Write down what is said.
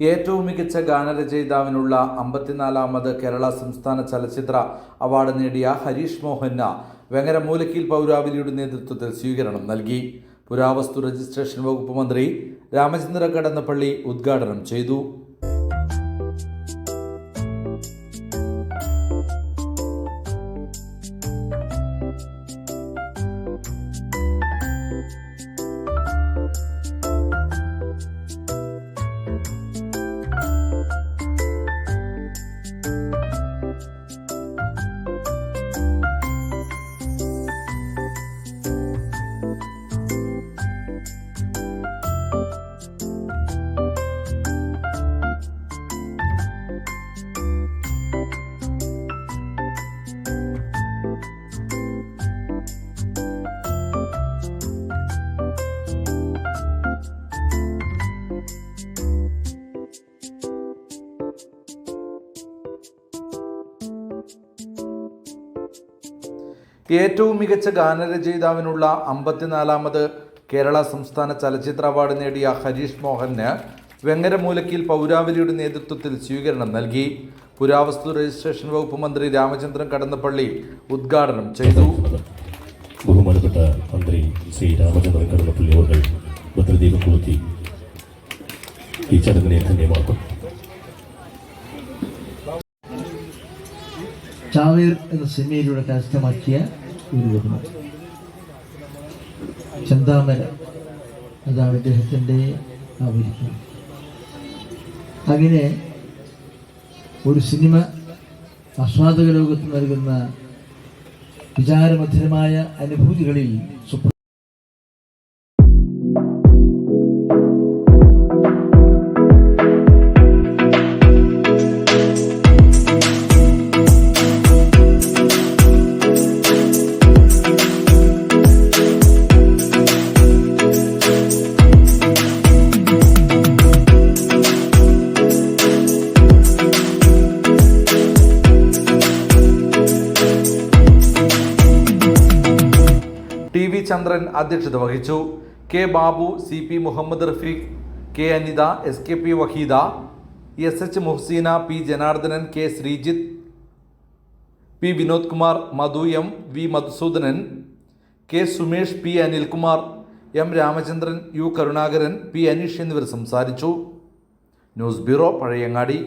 ഏറ്റവും മികച്ച ഗാനരചയിതാവിനുള്ള 54ാമത് കേരള സംസ്ഥാന ചലച്ചിത്ര അവാർഡ് നേടിയ ഹരീഷ് മോഹന് വെങ്ങര മൂലക്കീൽ പൗരാവലിയുടെ നേതൃത്വത്തിൽ സ്വീകരണം നൽകി. പുരാവസ്തു രജിസ്ട്രേഷൻ വകുപ്പ് മന്ത്രി രാമചന്ദ്രൻ കടന്നപ്പള്ളി ഉദ്ഘാടനം ചെയ്തു. ഏറ്റവും മികച്ച ഗാനരചയിതാവിനുള്ള 54ാമത് കേരള സംസ്ഥാന ചലച്ചിത്ര അവാർഡ് നേടിയ ഹരീഷ് മോഹന് വെങ്ങര മൂലക്കീൽ പൗരാവലിയുടെ നേതൃത്വത്തിൽ സ്വീകരണം നൽകി. പുരാവസ്തു രജിസ്ട്രേഷൻ വകുപ്പ് മന്ത്രി രാമചന്ദ്രൻ കടന്നപ്പള്ളി ഉദ്ഘാടനം ചെയ്തു. ബഹുമാനപ്പെട്ട മന്ത്രി ശ്രീ രാമചന്ദ്രൻ കടന്നപ്പള്ളി അവർ ഭദ്രദീപം കൊളുത്തി ഈ ചടങ്ങിനെ ധന്യമാക്കും. ചാവേർ എന്ന സിനിമയിലൂടെ കരസ്ഥമാക്കിയ ഒരു ബഹുമതി ചന്താമര, അതാണ് അദ്ദേഹത്തിൻ്റെ ആവരിക്കും. അങ്ങനെ ഒരു സിനിമ ആസ്വാദക ലോകത്ത് നൽകുന്ന വിചാരമധുരമായ അനുഭൂതികളിൽ ടി വി ചന്ദ്രൻ അധ്യക്ഷത വഹിച്ചു. K Babu, C P Muhammad Rafeeq, K Anitha, S K P Waheeda, S H Muhsina, P Janardhanan, K Sreejith, P Vinod Kumar, Madhu M, V Madhusoodanan, K Sumesh, P Anilkumar, M Ramachandran, U Karunakaran, P Aneesh എന്നിവർ സംസാരിച്ചു. News bureau, Pazhayangadi.